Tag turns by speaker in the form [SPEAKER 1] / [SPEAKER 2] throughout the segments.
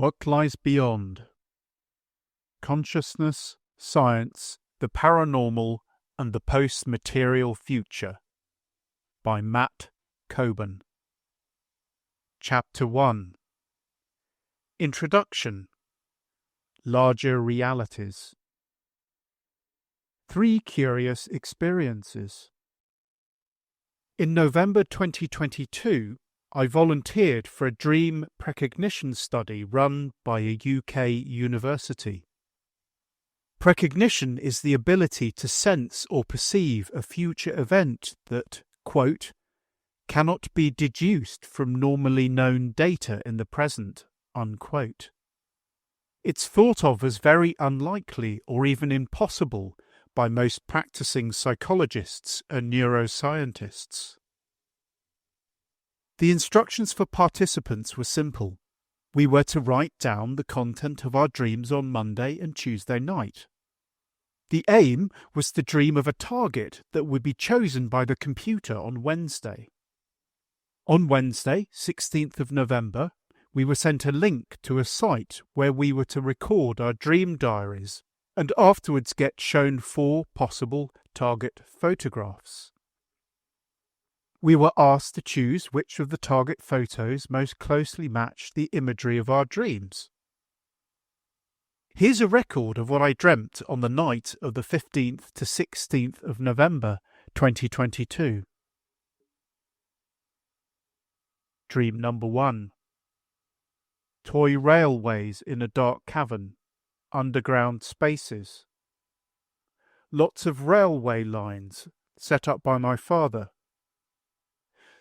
[SPEAKER 1] What lies beyond? Consciousness, Science, the Paranormal, and the Post-Material Future by Matt Coben. Chapter 1. Introduction. Larger Realities. 3 Curious Experiences. In November 2022, I volunteered for a dream precognition study run by a UK university. Precognition is the ability to sense or perceive a future event that, quote, cannot be deduced from normally known data in the present, unquote. It's thought of as very unlikely or even impossible by most practicing psychologists and neuroscientists. The instructions for participants were simple. We were to write down the content of our dreams on Monday and Tuesday night. The aim was to dream of a target that would be chosen by the computer on Wednesday. On Wednesday, 16th of November, we were sent a link to a site where we were to record our dream diaries and afterwards get shown 4 possible target photographs. We were asked to choose which of the target photos most closely matched the imagery of our dreams. Here's a record of what I dreamt on the night of the 15th to 16th of November 2022. Dream number 1. Toy railways in a dark cavern, underground spaces. Lots of railway lines set up by my father.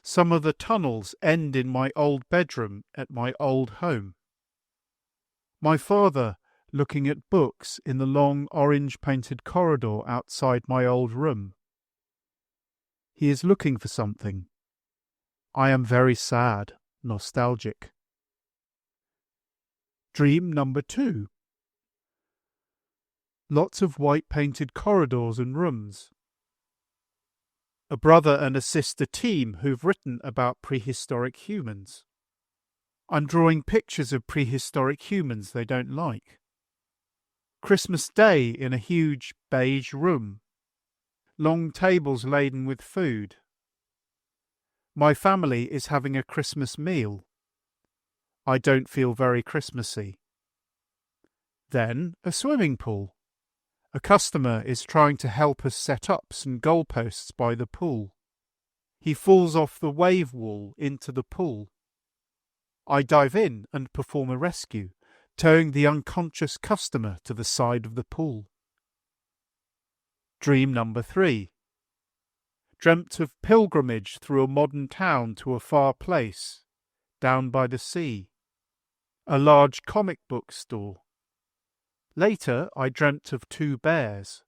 [SPEAKER 1] Some of the tunnels end in my old bedroom at my old home. My father looking at books in the long orange-painted corridor outside my old room. He is looking for something. I am very sad, nostalgic. Dream number 2. Lots of white-painted corridors and rooms. A brother and a sister team who've written about prehistoric humans. I'm drawing pictures of prehistoric humans they don't like. Christmas Day in a huge beige room. Long tables laden with food. My family is having a Christmas meal. I don't feel very Christmassy. Then a swimming pool. A customer is trying to help us set up some goalposts by the pool. He falls off the wave wall into the pool. I dive in and perform a rescue, towing the unconscious customer to the side of the pool. Dream number 3. Dreamt of pilgrimage through a modern town to a far place, down by the sea. A large comic book store. Later, I dreamt of 2 bears.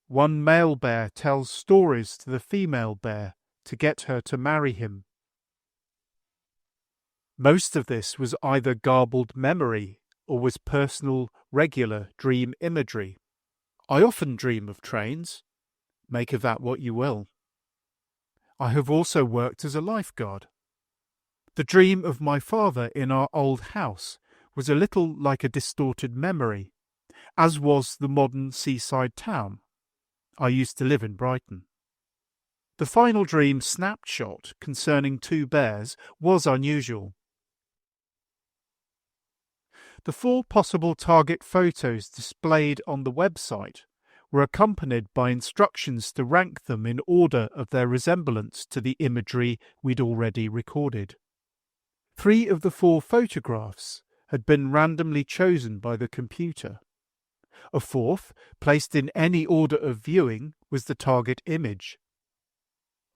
[SPEAKER 1] One male bear tells stories to the female bear to get her to marry him. Most of this was either garbled memory or was personal, regular dream imagery. I often dream of trains. Make of that what you will. I have also worked as a lifeguard. The dream of my father in our old house was a little like a distorted memory, as was the modern seaside town. I used to live in Brighton. The final dream snapshot concerning 2 bears was unusual. The 4 possible target photos displayed on the website were accompanied by instructions to rank them in order of their resemblance to the imagery we'd already recorded. 3 of the 4 photographs had been randomly chosen by the computer. A 4th, placed in any order of viewing, was the target image.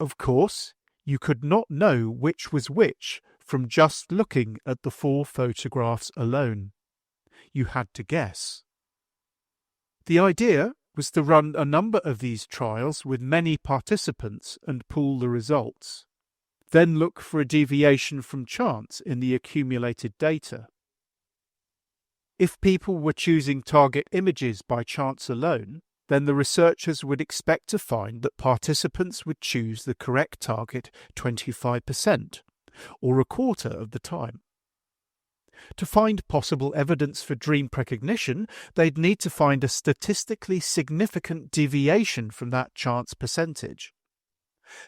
[SPEAKER 1] Of course, you could not know which was which from just looking at the 4 photographs alone. You had to guess. The idea was to run a number of these trials with many participants and pool the results. Then look for a deviation from chance in the accumulated data. If people were choosing target images by chance alone, then the researchers would expect to find that participants would choose the correct target 25%, or a quarter of the time. To find possible evidence for dream precognition, they'd need to find a statistically significant deviation from that chance percentage.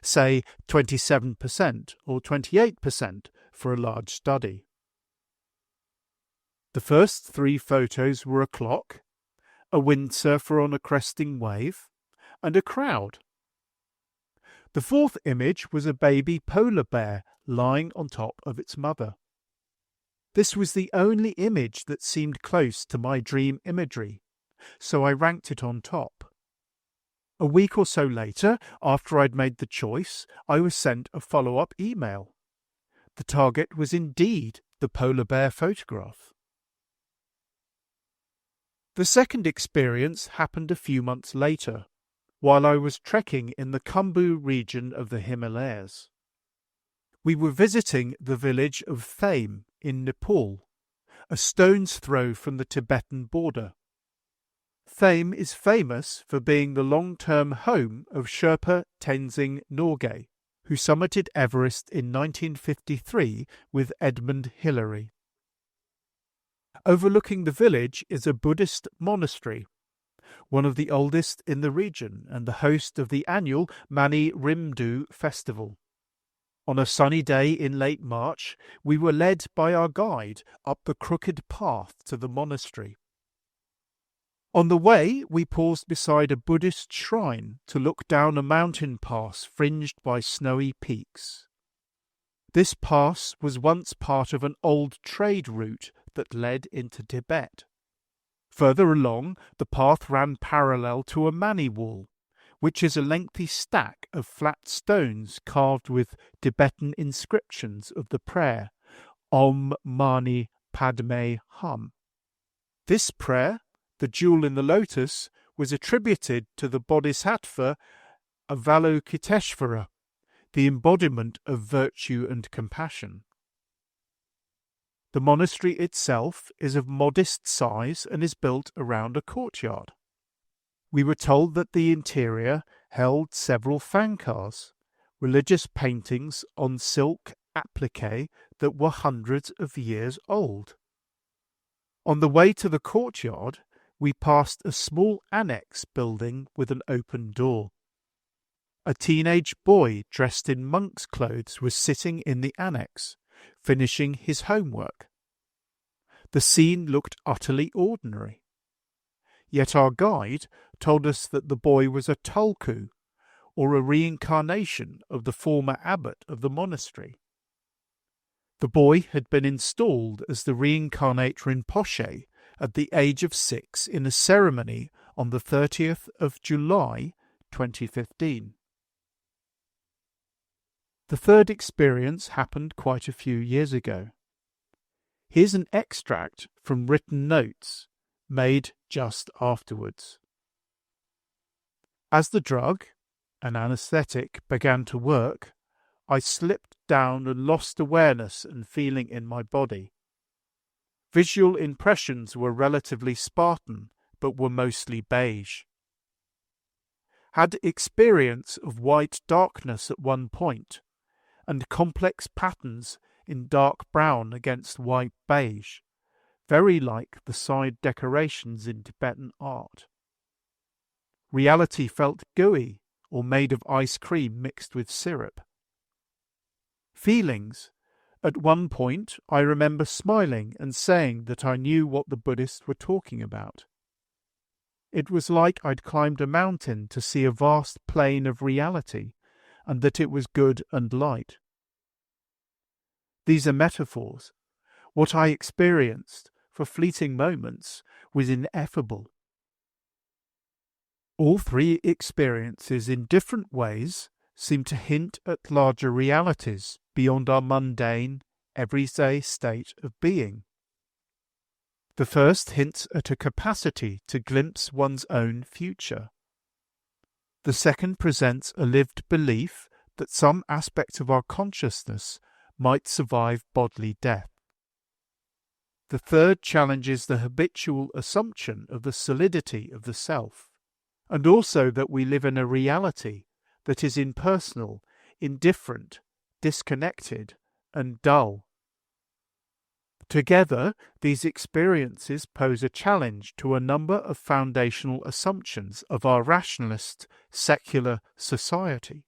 [SPEAKER 1] Say 27% or 28% for a large study. The first 3 photos were a clock, a windsurfer on a cresting wave, and a crowd. The 4th image was a baby polar bear lying on top of its mother. This was the only image that seemed close to my dream imagery, so I ranked it on top. A week or so later, after I'd made the choice, I was sent a follow-up email. The target was indeed the polar bear photograph. The second experience happened a few months later, while I was trekking in the Khumbu region of the Himalayas. We were visiting the village of Thame in Nepal, a stone's throw from the Tibetan border. Thame is famous for being the long-term home of Sherpa Tenzing Norgay, who summited Everest in 1953 with Edmund Hillary. Overlooking the village is a Buddhist monastery, one of the oldest in the region and the host of the annual Mani Rimdu festival. On a sunny day in late March, we were led by our guide up the crooked path to the monastery. On the way, we paused beside a Buddhist shrine to look down a mountain pass fringed by snowy peaks. This pass was once part of an old trade route that led into Tibet. Further along, the path ran parallel to a mani wall, which is a lengthy stack of flat stones carved with Tibetan inscriptions of the prayer Om Mani Padme Hum. This prayer, the jewel in the lotus, was attributed to the Bodhisattva Avalokiteshvara, the embodiment of virtue and compassion. The monastery itself is of modest size and is built around a courtyard. We were told that the interior held several fankars, religious paintings on silk applique that were hundreds of years old. On the way to the courtyard, we passed a small annex building with an open door. A teenage boy dressed in monk's clothes was sitting in the annex, finishing his homework. The scene looked utterly ordinary. Yet our guide told us that the boy was a tulku, or a reincarnation of the former abbot of the monastery. The boy had been installed as the reincarnate Rinpoche at the age of 6 in a ceremony on the 30th of July 2015. The third experience happened quite a few years ago. Here's an extract from written notes made just afterwards. As the drug, an anesthetic, began to work, I slipped down and lost awareness and feeling in my body. Visual impressions were relatively spartan, but were mostly beige. Had experience of white darkness at one point, and complex patterns in dark brown against white beige, very like the side decorations in Tibetan art. Reality felt gooey or made of ice cream mixed with syrup. Feelings. At one point, I remember smiling and saying that I knew what the Buddhists were talking about. It was like I'd climbed a mountain to see a vast plain of reality, and that it was good and light. These are metaphors. What I experienced, for fleeting moments, was ineffable. All 3 experiences in different ways seem to hint at larger realities beyond our mundane, everyday state of being. The first hints at a capacity to glimpse one's own future. The second presents a lived belief that some aspect of our consciousness might survive bodily death. The third challenges the habitual assumption of the solidity of the self, and also that we live in a reality that is impersonal, indifferent, disconnected, and dull. Together, these experiences pose a challenge to a number of foundational assumptions of our rationalist, secular society.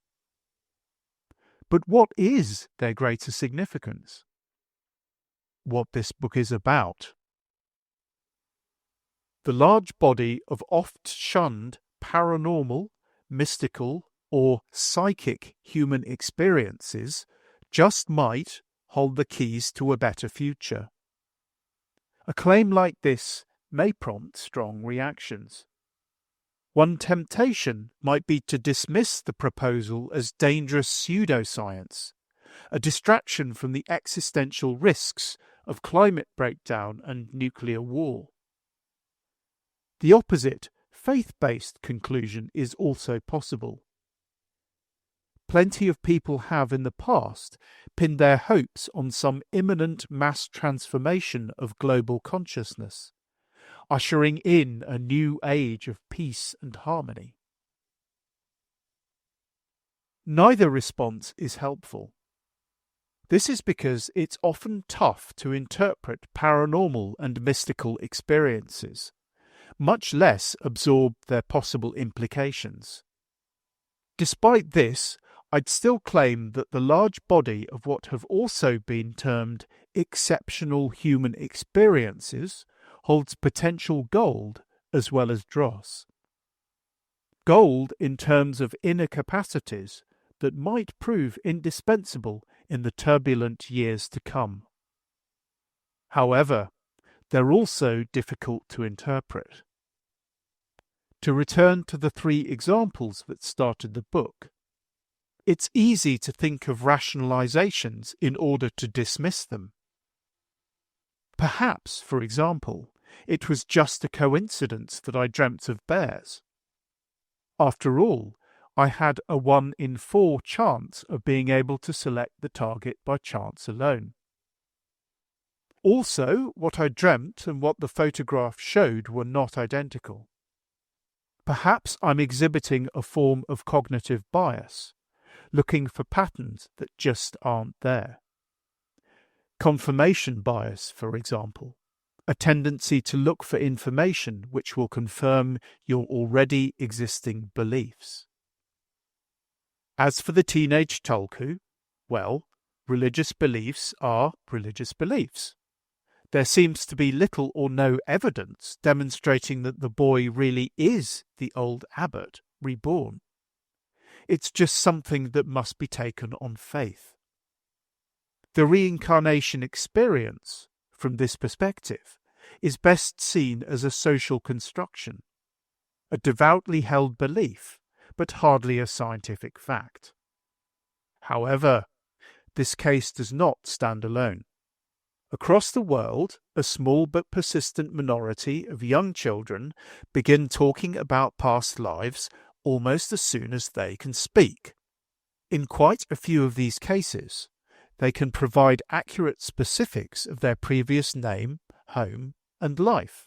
[SPEAKER 1] But what is their greater significance? What this book is about. The large body of oft-shunned paranormal, mystical, or psychic human experiences just might hold the keys to a better future. A claim like this may prompt strong reactions. One temptation might be to dismiss the proposal as dangerous pseudoscience, a distraction from the existential risks of climate breakdown and nuclear war. The opposite, faith-based conclusion is also possible. Plenty of people have in the past pinned their hopes on some imminent mass transformation of global consciousness, ushering in a new age of peace and harmony. Neither response is helpful. This is because it's often tough to interpret paranormal and mystical experiences, much less absorb their possible implications. Despite this, I'd still claim that the large body of what have also been termed exceptional human experiences holds potential gold as well as dross. Gold in terms of inner capacities that might prove indispensable in the turbulent years to come. However, they're also difficult to interpret. To return to the three examples that started the book, it's easy to think of rationalizations in order to dismiss them. Perhaps, for example, it was just a coincidence that I dreamt of bears. After all, I had a 1 in 4 chance of being able to select the target by chance alone. Also, what I dreamt and what the photograph showed were not identical. Perhaps I'm exhibiting a form of cognitive bias, looking for patterns that just aren't there. Confirmation bias, for example, a tendency to look for information which will confirm your already existing beliefs. As for the teenage Tulku, well, religious beliefs are religious beliefs. There seems to be little or no evidence demonstrating that the boy really is the old abbot reborn. It's just something that must be taken on faith. The reincarnation experience, from this perspective, is best seen as a social construction, a devoutly held belief, but hardly a scientific fact. However, this case does not stand alone. Across the world, a small but persistent minority of young children begin talking about past lives almost as soon as they can speak. In quite a few of these cases, they can provide accurate specifics of their previous name, home, and life.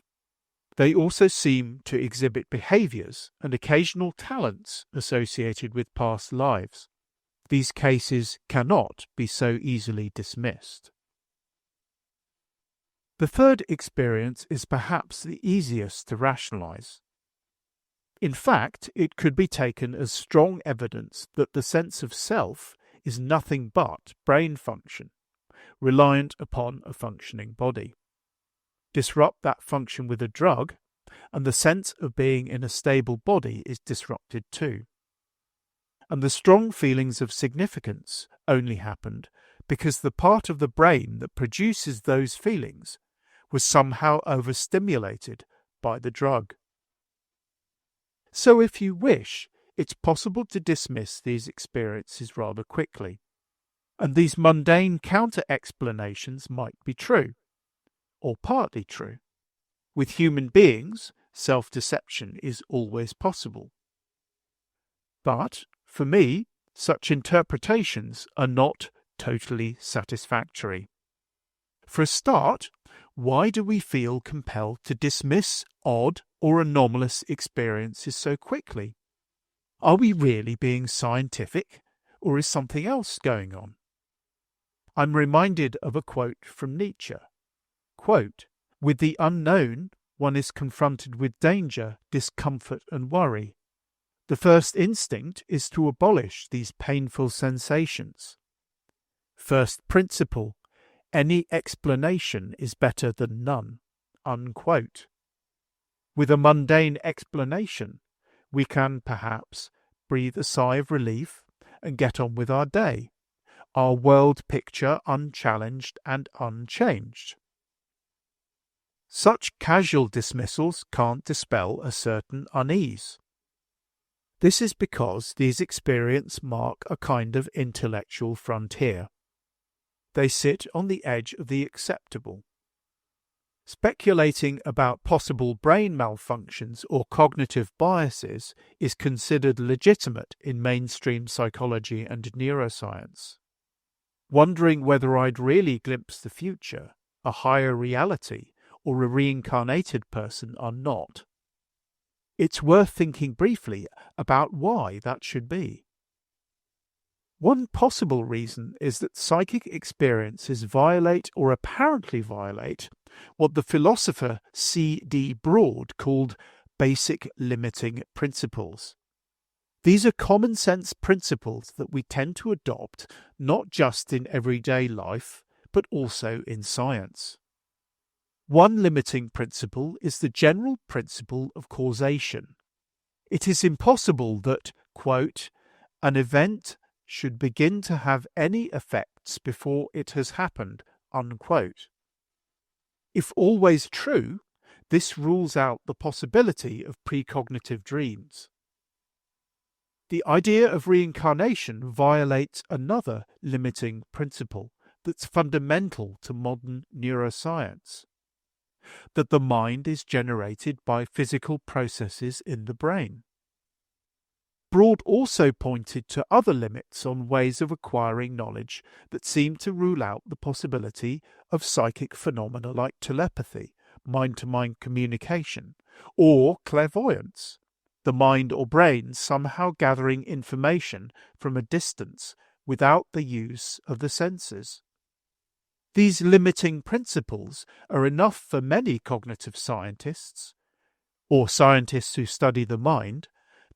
[SPEAKER 1] They also seem to exhibit behaviours and occasional talents associated with past lives. These cases cannot be so easily dismissed. The third experience is perhaps the easiest to rationalize. In fact, it could be taken as strong evidence that the sense of self is nothing but brain function, reliant upon a functioning body. Disrupt that function with a drug, and the sense of being in a stable body is disrupted too. And the strong feelings of significance only happened because the part of the brain that produces those feelings was somehow overstimulated by the drug. So if you wish, it's possible to dismiss these experiences rather quickly, and these mundane counter-explanations might be true, or partly true. With human beings, self-deception is always possible. But, for me, such interpretations are not totally satisfactory. For a start, why do we feel compelled to dismiss odd or anomalous experiences so quickly? Are we really being scientific, or is something else going on? I'm reminded of a quote from Nietzsche. Quote, "With the unknown, one is confronted with danger, discomfort, and worry. The first instinct is to abolish these painful sensations. First principle, any explanation is better than none." Unquote. With a mundane explanation, we can perhaps breathe a sigh of relief and get on with our day, our world picture unchallenged and unchanged. Such casual dismissals can't dispel a certain unease. This is because these experiences mark a kind of intellectual frontier. They sit on the edge of the acceptable. Speculating about possible brain malfunctions or cognitive biases is considered legitimate in mainstream psychology and neuroscience. Wondering whether I'd really glimpse the future, a higher reality, or a reincarnated person are not. It's worth thinking briefly about why that should be. One possible reason is that psychic experiences violate or apparently violate what the philosopher C.D. Broad called basic limiting principles. These are common sense principles that we tend to adopt not just in everyday life, but also in science. One limiting principle is the general principle of causation. It is impossible that, quote, "an event should begin to have any effects before it has happened," unquote. If always true, this rules out the possibility of precognitive dreams. The idea of reincarnation violates another limiting principle that's fundamental to modern neuroscience: that the mind is generated by physical processes in the brain. Broad also pointed to other limits on ways of acquiring knowledge that seem to rule out the possibility of psychic phenomena like telepathy, mind-to-mind communication, or clairvoyance, the mind or brain somehow gathering information from a distance without the use of the senses. These limiting principles are enough for many cognitive scientists, or scientists who study the mind,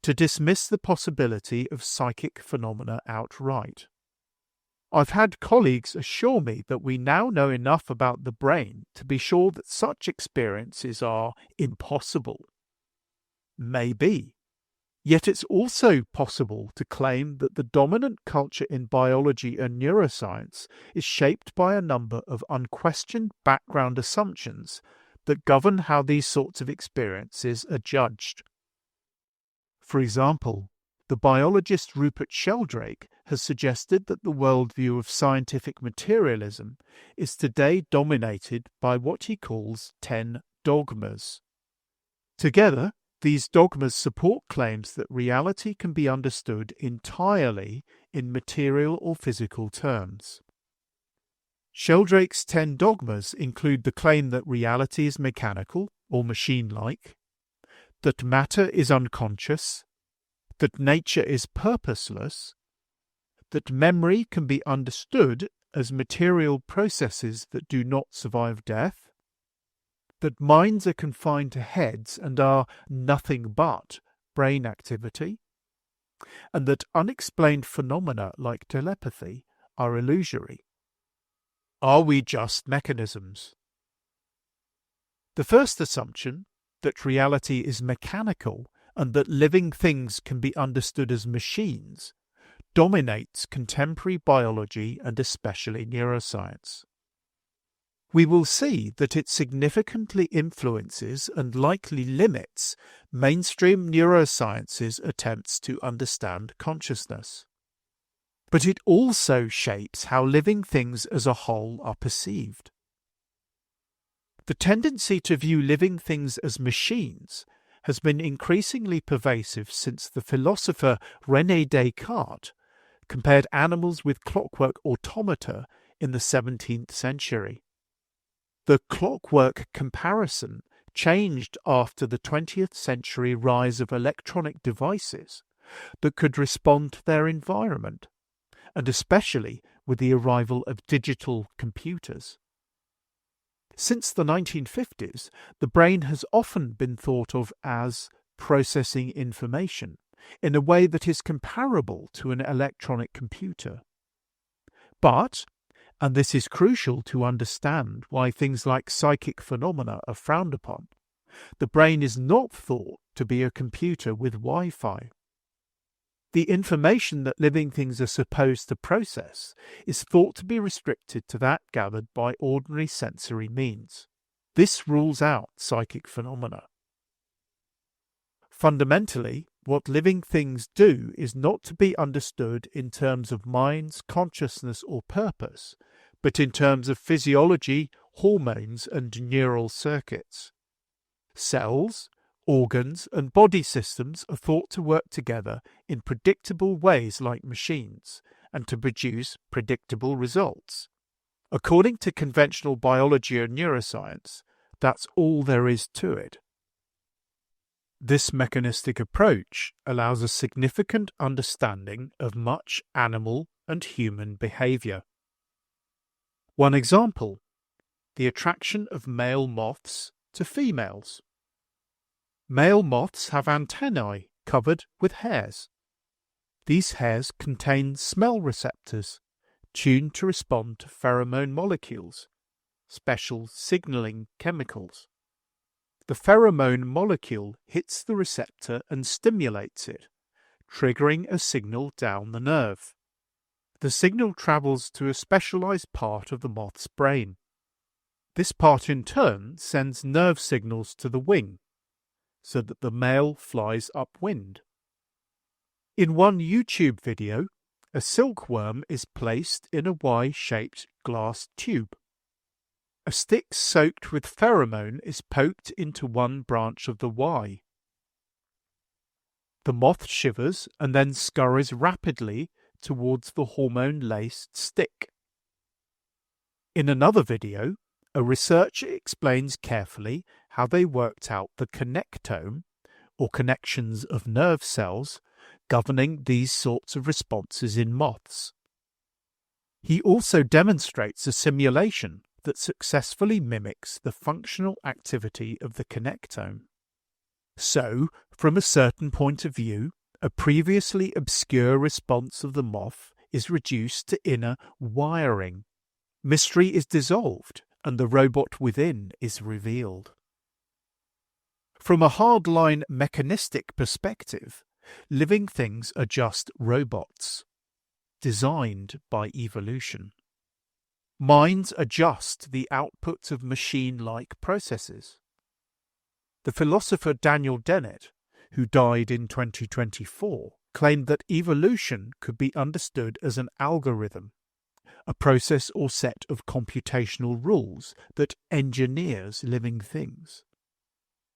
[SPEAKER 1] to dismiss the possibility of psychic phenomena outright. I've had colleagues assure me that we now know enough about the brain to be sure that such experiences are impossible. Maybe. Yet it's also possible to claim that the dominant culture in biology and neuroscience is shaped by a number of unquestioned background assumptions that govern how these sorts of experiences are judged. For example, the biologist Rupert Sheldrake has suggested that the worldview of scientific materialism is today dominated by what he calls 10 dogmas. Together, these dogmas support claims that reality can be understood entirely in material or physical terms. Sheldrake's 10 dogmas include the claim that reality is mechanical or machine-like, that matter is unconscious, that nature is purposeless, that memory can be understood as material processes that do not survive death, that minds are confined to heads and are nothing but brain activity, and that unexplained phenomena like telepathy are illusory. Are we just mechanisms? The first assumption, that reality is mechanical and that living things can be understood as machines, dominates contemporary biology and especially neuroscience. We will see that it significantly influences and likely limits mainstream neuroscience's attempts to understand consciousness. But it also shapes how living things as a whole are perceived. The tendency to view living things as machines has been increasingly pervasive since the philosopher René Descartes compared animals with clockwork automata in the 17th century. The clockwork comparison changed after the 20th century rise of electronic devices that could respond to their environment, and especially with the arrival of digital computers. Since the 1950s, the brain has often been thought of as processing information in a way that is comparable to an electronic computer. But, and this is crucial to understand why things like psychic phenomena are frowned upon, the brain is not thought to be a computer with Wi-Fi. The information that living things are supposed to process is thought to be restricted to that gathered by ordinary sensory means. This rules out psychic phenomena. Fundamentally, what living things do is not to be understood in terms of minds, consciousness, or purpose, but in terms of physiology, hormones, and neural circuits. Cells, organs, and body systems are thought to work together in predictable ways like machines, and to produce predictable results. According to conventional biology and neuroscience, that's all there is to it. This mechanistic approach allows a significant understanding of much animal and human behavior. One example, the attraction of male moths to females. Male moths have antennae covered with hairs. These hairs contain smell receptors tuned to respond to pheromone molecules, special signaling chemicals. The pheromone molecule hits the receptor and stimulates it, triggering a signal down the nerve. The signal travels to a specialized part of the moth's brain. This part in turn sends nerve signals to the wing, so that the male flies upwind. In one YouTube video, a silkworm is placed in a Y-shaped glass tube. A stick soaked with pheromone is poked into one branch of the Y. The moth shivers and then scurries rapidly towards the hormone-laced stick. In another video, a researcher explains carefully how they worked out the connectome, or connections of nerve cells, governing these sorts of responses in moths. He also demonstrates a simulation that successfully mimics the functional activity of the connectome. So, from a certain point of view, a previously obscure response of the moth is reduced to inner wiring. Mystery is dissolved, and the robot within is revealed. From a hardline mechanistic perspective, living things are just robots, designed by evolution. Minds are just the output of machine-like processes. The philosopher Daniel Dennett, who died in 2024, claimed that evolution could be understood as an algorithm, a process or set of computational rules that engineers living things.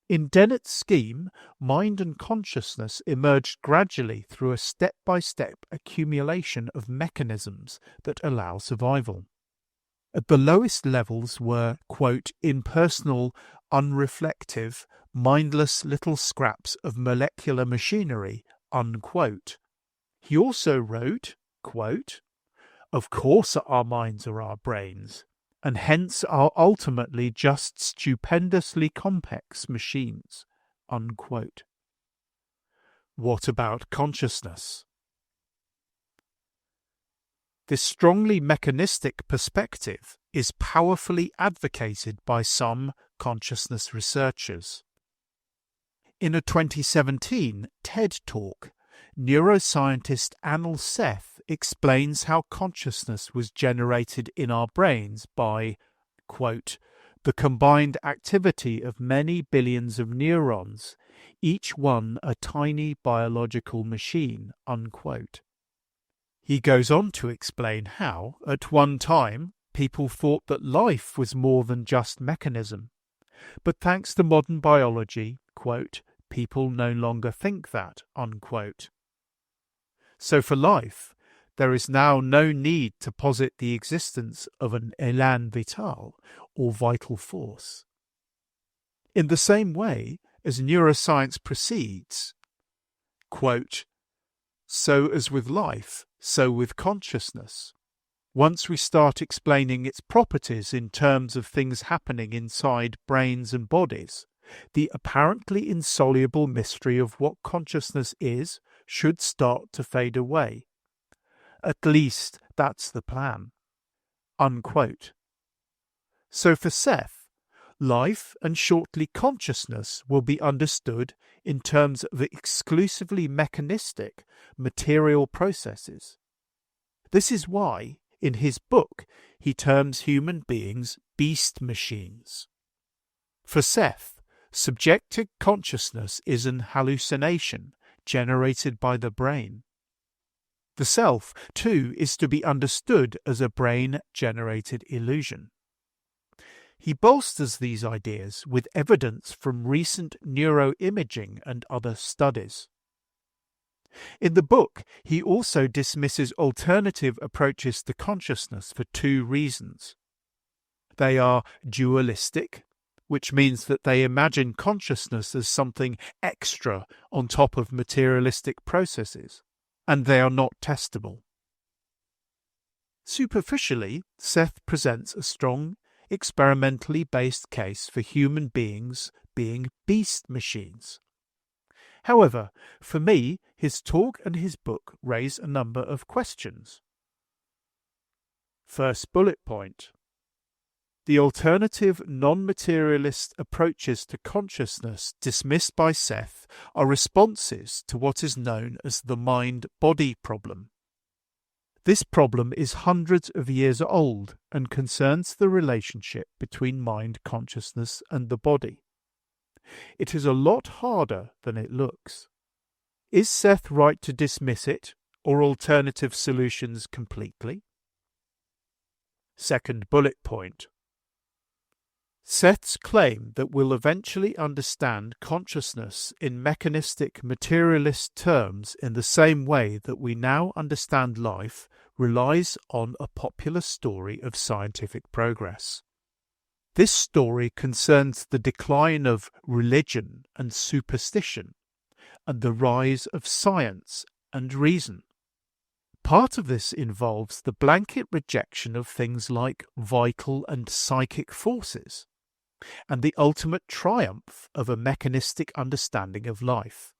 [SPEAKER 1] In Dennett's scheme, mind and consciousness emerged gradually through a step-by-step accumulation of mechanisms that allow survival. At the lowest levels were, quote, impersonal, unreflective, mindless little scraps of molecular machinery, unquote. He also wrote, quote, of course our minds are our brains, and hence are ultimately just stupendously complex machines, unquote. What about consciousness? This strongly mechanistic perspective is powerfully advocated by some consciousness researchers. In a 2017 TED Talk, neuroscientist Anil Seth explains how consciousness was generated in our brains by, quote, the combined activity of many billions of neurons, each one a tiny biological machine, unquote. He goes on to explain how, at one time, people thought that life was more than just mechanism. But thanks to modern biology, quote, people no longer think that, unquote. So for life, there is now no need to posit the existence of an élan vital, or vital force. In the same way as neuroscience proceeds, quote, so as with life, so with consciousness. Once we start explaining its properties in terms of things happening inside brains and bodies, the apparently insoluble mystery of what consciousness is should start to fade away. At least that's the plan." Unquote. So for Seth, life and shortly consciousness will be understood in terms of exclusively mechanistic, material processes. This is why, in his book, he terms human beings beast machines. For Seth, subjective consciousness is an hallucination generated by the brain. The self, too, is to be understood as a brain-generated illusion. He bolsters these ideas with evidence from recent neuroimaging and other studies. In the book, he also dismisses alternative approaches to consciousness for two reasons. They are dualistic, which means that they imagine consciousness as something extra on top of materialistic processes, and they are not testable. Superficially, Seth presents a strong, experimentally based case for human beings being beast machines. However, for me, his talk and his book raise a number of questions. First bullet point. The alternative non-materialist approaches to consciousness dismissed by Seth are responses to what is known as the mind-body problem. This problem is hundreds of years old and concerns the relationship between mind consciousness and the body. It is a lot harder than it looks. Is Seth right to dismiss it or alternative solutions completely? Second bullet point. Seth's claim that we'll eventually understand consciousness in mechanistic materialist terms in the same way that we now understand life relies on a popular story of scientific progress. This story concerns the decline of religion and superstition and the rise of science and reason. Part of this involves the blanket rejection of things like vital and psychic forces, and the ultimate triumph of a mechanistic understanding of life.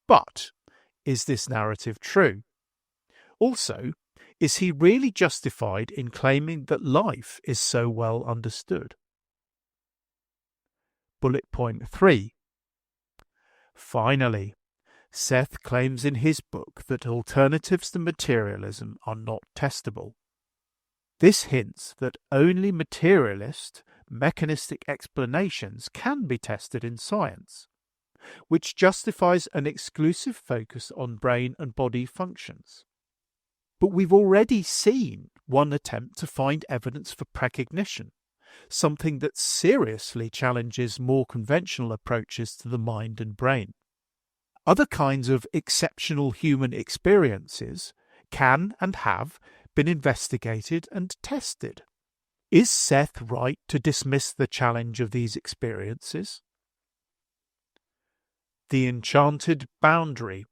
[SPEAKER 1] But is this narrative true? Also, is he really justified in claiming that life is so well understood? Bullet point 3. Finally, Seth claims in his book that alternatives to materialism are not testable. This hints that only materialist, mechanistic explanations can be tested in science, which justifies an exclusive focus on brain and body functions. But we've already seen one attempt to find evidence for precognition, something that seriously challenges more conventional approaches to the mind and brain. Other kinds of exceptional human experiences can and have been investigated and tested. Is Seth right to dismiss the challenge of these experiences? The enchanted boundary.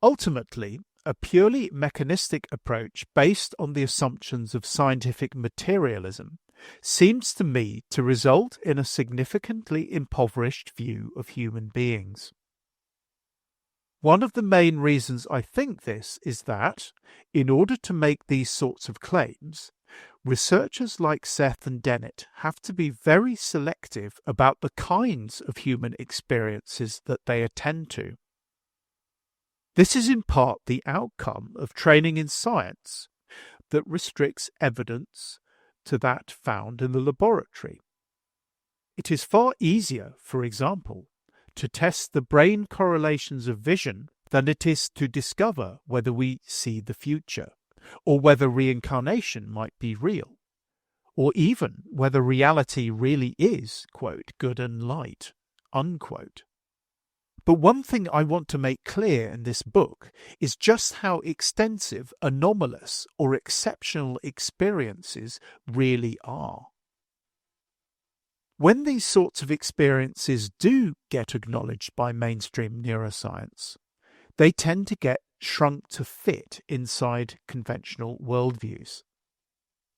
[SPEAKER 1] Ultimately, a purely mechanistic approach based on the assumptions of scientific materialism seems to me to result in a significantly impoverished view of human beings. One of the main reasons I think this is that, in order to make these sorts of claims, researchers like Seth and Dennett have to be very selective about the kinds of human experiences that they attend to. This is in part the outcome of training in science that restricts evidence to that found in the laboratory. It is far easier, for example, to test the brain correlations of vision than it is to discover whether we see the future, or whether reincarnation might be real, or even whether reality really is, quote, good and light, unquote. But one thing I want to make clear in this book is just how extensive anomalous or exceptional experiences really are. When these sorts of experiences do get acknowledged by mainstream neuroscience, they tend to get shrunk to fit inside conventional worldviews.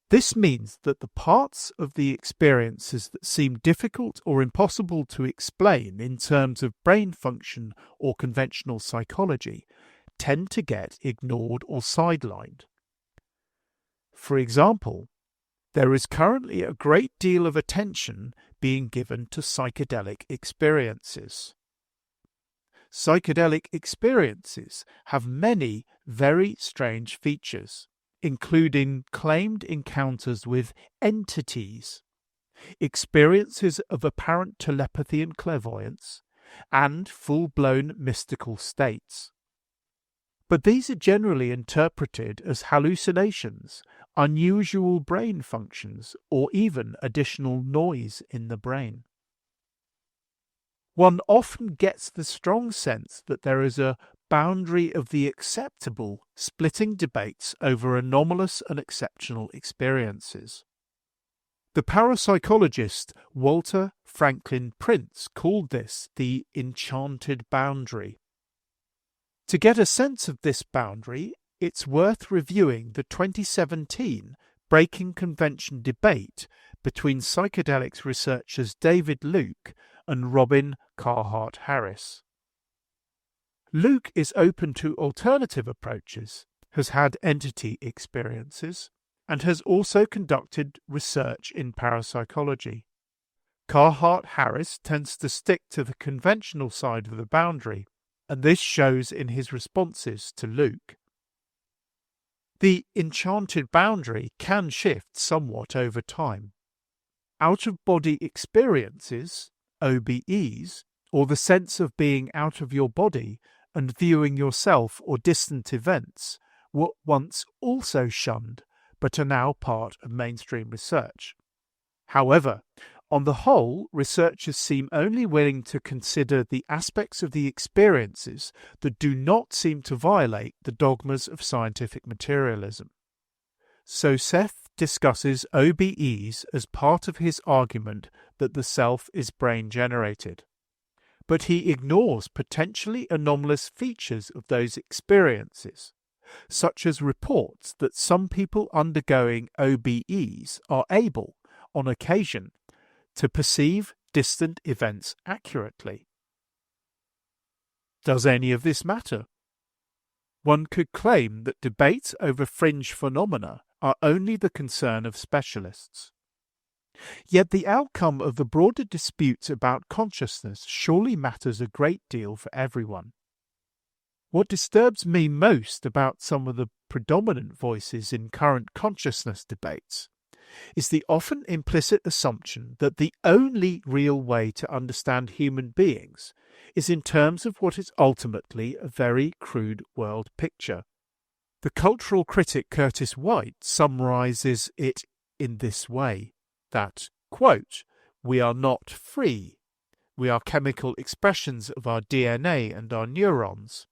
[SPEAKER 1] This means that the parts of the experiences that seem difficult or impossible to explain in terms of brain function or conventional psychology tend to get ignored or sidelined. For example, there is currently a great deal of attention being given to psychedelic experiences. Psychedelic experiences have many very strange features, including claimed encounters with entities, experiences of apparent telepathy and clairvoyance, and full-blown mystical states. But these are generally interpreted as hallucinations, unusual brain functions, or even additional noise in the brain. One often gets the strong sense that there is a boundary of the acceptable splitting debates over anomalous and exceptional experiences. The parapsychologist Walter Franklin Prince called this the enchanted boundary. To get a sense of this boundary, it's worth reviewing the 2017 Breaking Convention debate between psychedelics researchers David Luke and Robin Carhart Harris. Luke is open to alternative approaches, has had entity experiences, and has also conducted research in parapsychology. Carhart Harris tends to stick to the conventional side of the boundary, and this shows in his responses to Luke. The enchanted boundary can shift somewhat over time. Out-of-body experiences, OBEs, or the sense of being out of your body and viewing yourself or distant events, were once also shunned, but are now part of mainstream research. However, on the whole, researchers seem only willing to consider the aspects of the experiences that do not seem to violate the dogmas of scientific materialism. So Seth discusses OBEs as part of his argument that the self is brain-generated. But he ignores potentially anomalous features of those experiences, such as reports that some people undergoing OBEs are able, on occasion, to perceive distant events accurately. Does any of this matter? One could claim that debates over fringe phenomena are only the concern of specialists. Yet the outcome of the broader disputes about consciousness surely matters a great deal for everyone. What disturbs me most about some of the predominant voices in current consciousness debates is the often implicit assumption that the only real way to understand human beings is in terms of what is ultimately a very crude world picture. The cultural critic Curtis White summarizes it in this way, that, quote, "We are not free. We are chemical expressions of our DNA and our neurons.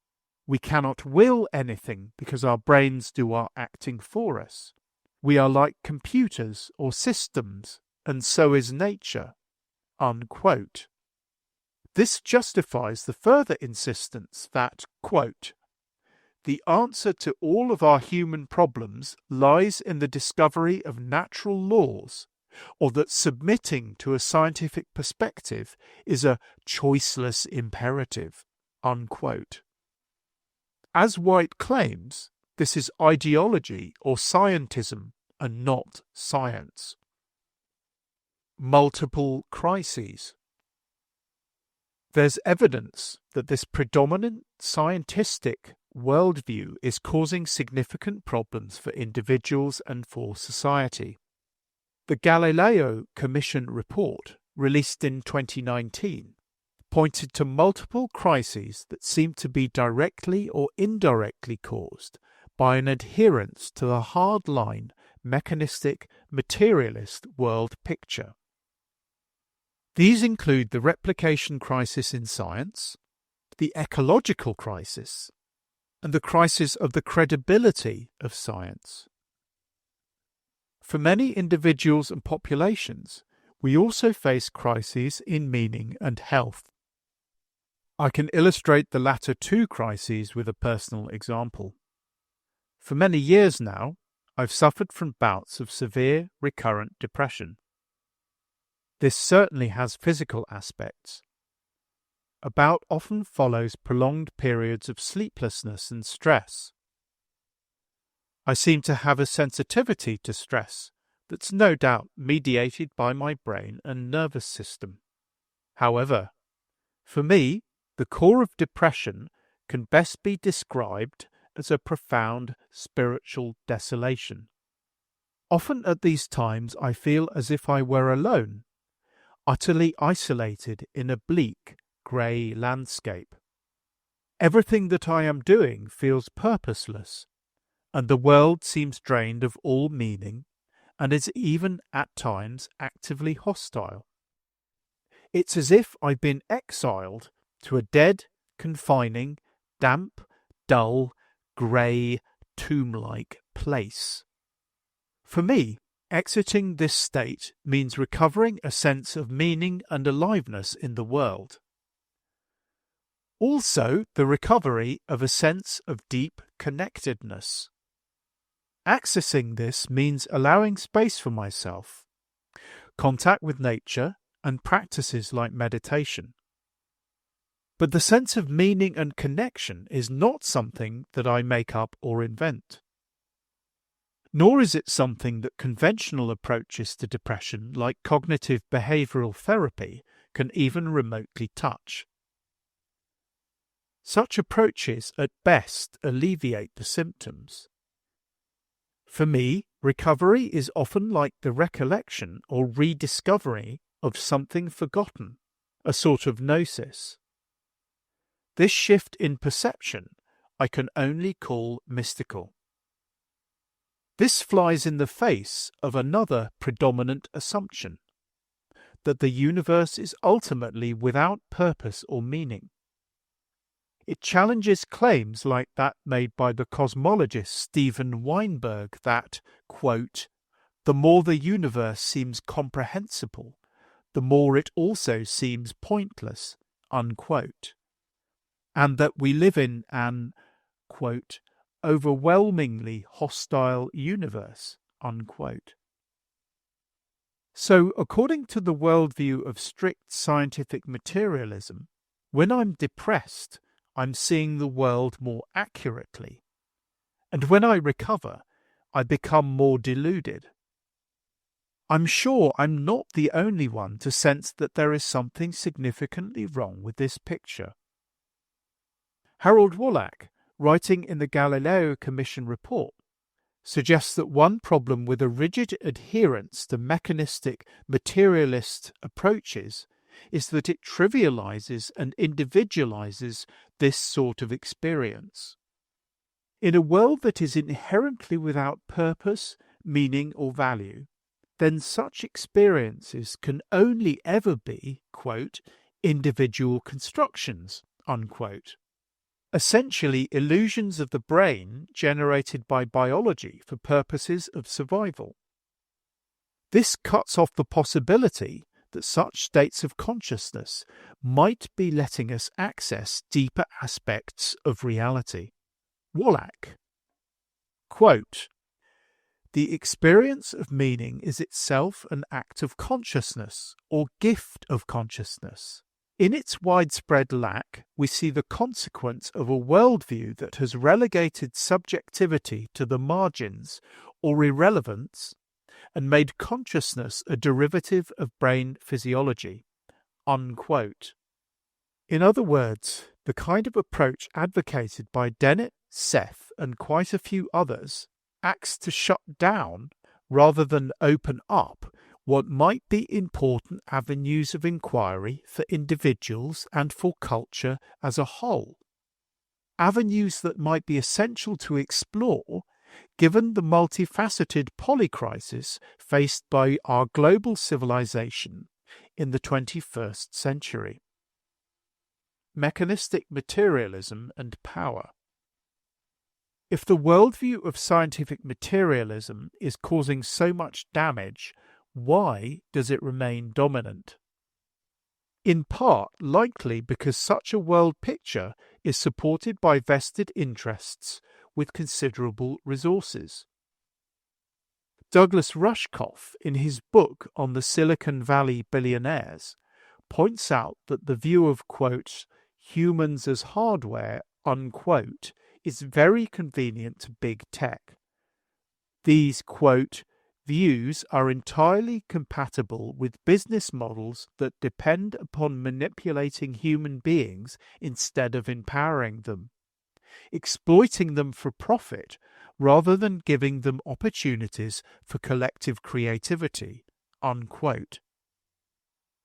[SPEAKER 1] We cannot will anything because our brains do our acting for us. We are like computers or systems, and so is nature." Unquote. This justifies the further insistence that, quote, "The answer to all of our human problems lies in the discovery of natural laws, or that submitting to a scientific perspective is a choiceless imperative." Unquote. As White claims, this is ideology or scientism and not science. Multiple crises. There's evidence that this predominant scientific worldview is causing significant problems for individuals and for society. The Galileo Commission report, released in 2019, pointed to multiple crises that seem to be directly or indirectly caused by an adherence to the hardline, mechanistic, materialist world picture. These include the replication crisis in science, the ecological crisis, and the crisis of the credibility of science. For many individuals and populations, we also face crises in meaning and health. I can illustrate the latter two crises with a personal example. For many years now, I've suffered from bouts of severe recurrent depression. This certainly has physical aspects. A bout often follows prolonged periods of sleeplessness and stress. I seem to have a sensitivity to stress that's no doubt mediated by my brain and nervous system. However, for me, the core of depression can best be described as a profound spiritual desolation. Often at these times I feel as if I were alone, utterly isolated in a bleak, grey landscape. Everything that I am doing feels purposeless, and the world seems drained of all meaning and is even at times actively hostile. It's as if I've been exiled to a dead, confining, damp, dull, grey, tomb-like place. For me, exiting this state means recovering a sense of meaning and aliveness in the world. Also, the recovery of a sense of deep connectedness. Accessing this means allowing space for myself, contact with nature, and practices like meditation. But the sense of meaning and connection is not something that I make up or invent. Nor is it something that conventional approaches to depression, like cognitive behavioral therapy, can even remotely touch. Such approaches at best alleviate the symptoms. For me, recovery is often like the recollection or rediscovery of something forgotten, a sort of gnosis. This shift in perception I can only call mystical. This flies in the face of another predominant assumption, that the universe is ultimately without purpose or meaning. It challenges claims like that made by the cosmologist Steven Weinberg that, quote, "The more the universe seems comprehensible, the more it also seems pointless," unquote, and that we live in an, quote, "overwhelmingly hostile universe," unquote. So, according to the worldview of strict scientific materialism, when I'm depressed, I'm seeing the world more accurately. And when I recover, I become more deluded. I'm sure I'm not the only one to sense that there is something significantly wrong with this picture. Harold Wallach, writing in the Galileo Commission report, suggests that one problem with a rigid adherence to mechanistic materialist approaches is that it trivializes and individualizes this sort of experience. In a world that is inherently without purpose, meaning, or value, then such experiences can only ever be, quote, individual constructions, unquote. Essentially illusions of the brain generated by biology for purposes of survival. This cuts off the possibility that such states of consciousness might be letting us access deeper aspects of reality. Wallach, quote, "The experience of meaning is itself an act of consciousness or gift of consciousness. In its widespread lack, we see the consequence of a worldview that has relegated subjectivity to the margins or irrelevance and made consciousness a derivative of brain physiology," unquote. In other words, the kind of approach advocated by Dennett, Seth, and quite a few others acts to shut down rather than open up what might be important avenues of inquiry for individuals and for culture as a whole. Avenues that might be essential to explore given the multifaceted polycrisis faced by our global civilization in the 21st century. Mechanistic materialism and power. If the worldview of scientific materialism is causing so much damage, why does it remain dominant? in part likely because such a world picture is supported by vested interests with considerable resources. Douglas Rushkoff, in his book on the Silicon Valley billionaires, points out that the view of, quote, humans as hardware, unquote, is very convenient to big tech. These, quote, views are entirely compatible with business models that depend upon manipulating human beings instead of empowering them, exploiting them for profit rather than giving them opportunities for collective creativity, unquote.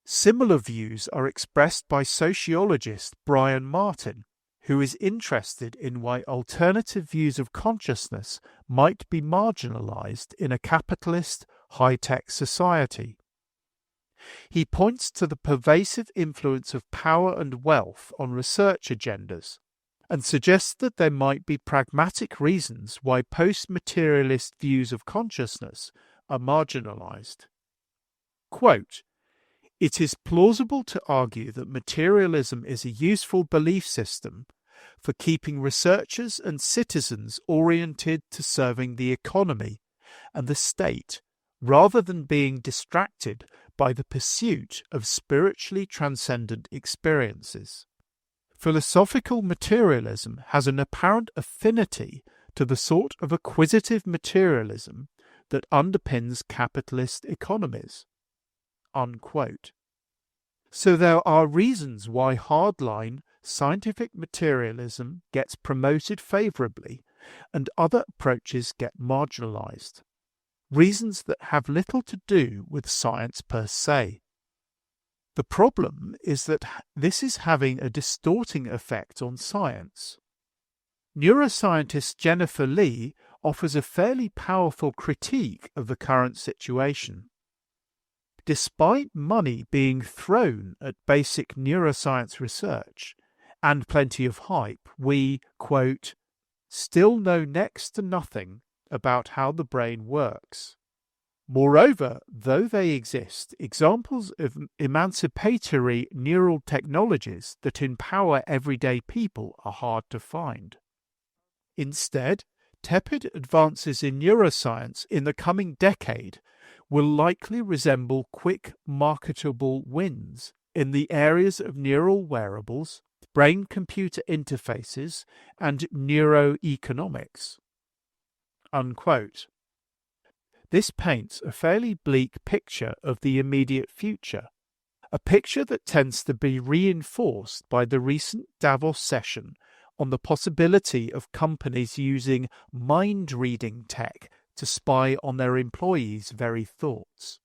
[SPEAKER 1] Similar views are expressed by sociologist Brian Martin, who is interested in why alternative views of consciousness might be marginalized in a capitalist, high-tech society. He points to the pervasive influence of power and wealth on research agendas, and suggests that there might be pragmatic reasons why post-materialist views of consciousness are marginalized. Quote, it is plausible to argue that materialism is a useful belief system for keeping researchers and citizens oriented to serving the economy and the state rather than being distracted by the pursuit of spiritually transcendent experiences. Philosophical materialism has an apparent affinity to the sort of acquisitive materialism that underpins capitalist economies. Unquote. So there are reasons why hardline scientific materialism gets promoted favourably and other approaches get marginalised. Reasons that have little to do with science per se. The problem is that this is having a distorting effect on science. Neuroscientist Jennifer Lee offers a fairly powerful critique of the current situation. Despite money being thrown at basic neuroscience research and plenty of hype, we, quote, still know next to nothing about how the brain works. Moreover, though they exist, examples of emancipatory neural technologies that empower everyday people are hard to find. Instead, tepid advances in neuroscience in the coming decade will likely resemble quick marketable wins in the areas of neural wearables, brain-computer interfaces, and neuroeconomics. Unquote. This paints a fairly bleak picture of the immediate future, a picture that tends to be reinforced by the recent Davos session on the possibility of companies using mind-reading tech to spy on their employees' very thoughts.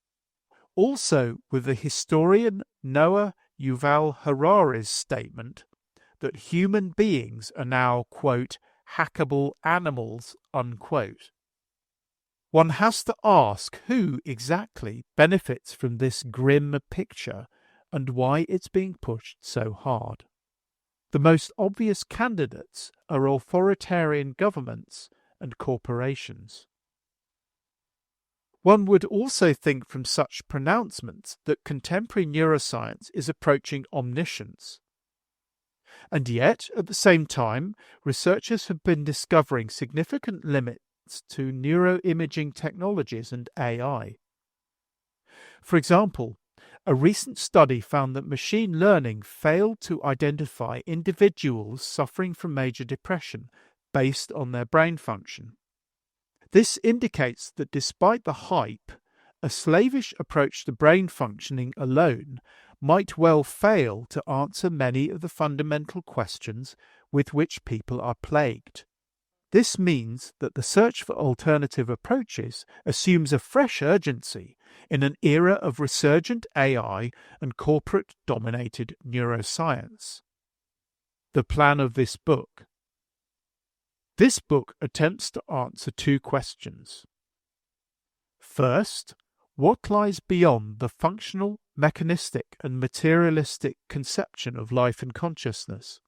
[SPEAKER 1] Also with the historian Noah Yuval Harari's statement that human beings are now, quote, hackable animals, unquote. One has to ask who exactly benefits from this grim picture and why it's being pushed so hard. The most obvious candidates are authoritarian governments and corporations. One would also think from such pronouncements that contemporary neuroscience is approaching omniscience. And yet, at the same time, researchers have been discovering significant limits to neuroimaging technologies and AI. For example, a recent study found that machine learning failed to identify individuals suffering from major depression based on their brain function. This indicates that despite the hype, a slavish approach to brain functioning alone might well fail to answer many of the fundamental questions with which people are plagued. This means that the search for alternative approaches assumes a fresh urgency in an era of resurgent AI and corporate-dominated neuroscience. The plan of this book. This book attempts to answer two questions. First, what lies beyond the functional, mechanistic, and materialistic conception of life and consciousness?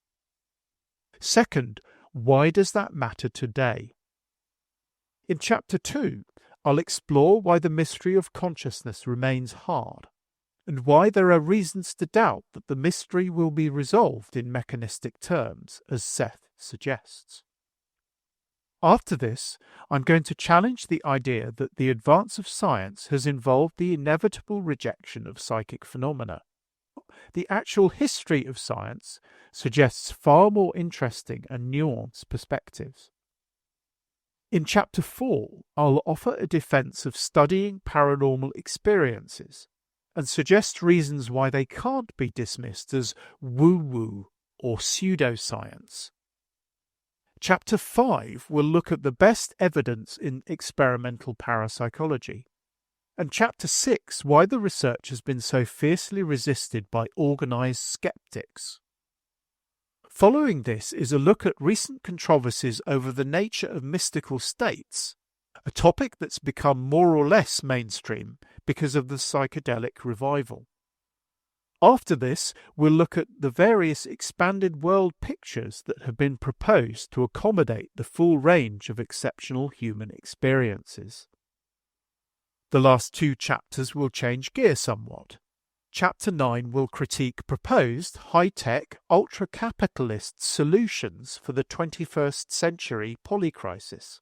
[SPEAKER 1] Second, why does that matter today? In Chapter 2, I'll explore why the mystery of consciousness remains hard, and why there are reasons to doubt that the mystery will be resolved in mechanistic terms, as Seth suggests. After this, I'm going to challenge the idea that the advance of science has involved the inevitable rejection of psychic phenomena. The actual history of science suggests far more interesting and nuanced perspectives. In Chapter 4, I'll offer a defense of studying paranormal experiences and suggest reasons why they can't be dismissed as woo-woo or pseudoscience. Chapter 5 will look at the best evidence in experimental parapsychology, and Chapter 6 why the research has been so fiercely resisted by organised skeptics. Following this is a look at recent controversies over the nature of mystical states, a topic that's become more or less mainstream because of the psychedelic revival. After this, we'll look at the various expanded world pictures that have been proposed to accommodate the full range of exceptional human experiences. The last 2 chapters will change gear somewhat. Chapter 9 will critique proposed high-tech, ultra-capitalist solutions for the 21st century polycrisis.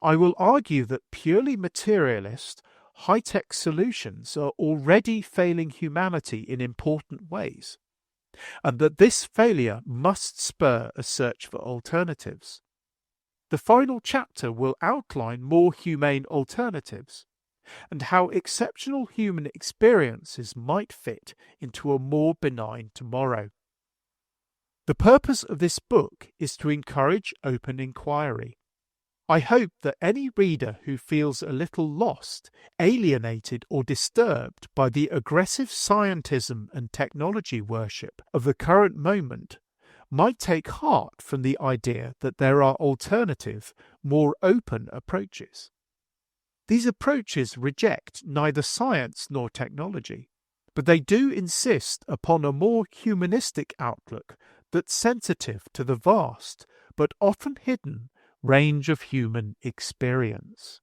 [SPEAKER 1] I will argue that purely materialist, high-tech solutions are already failing humanity in important ways, and that this failure must spur a search for alternatives. The final chapter will outline more humane alternatives, and how exceptional human experiences might fit into a more benign tomorrow. The purpose of this book is to encourage open inquiry. I hope that any reader who feels a little lost, alienated or disturbed by the aggressive scientism and technology worship of the current moment might take heart from the idea that there are alternative, more open approaches. These approaches reject neither science nor technology, but they do insist upon a more humanistic outlook that's sensitive to the vast, but often hidden, range of human experience.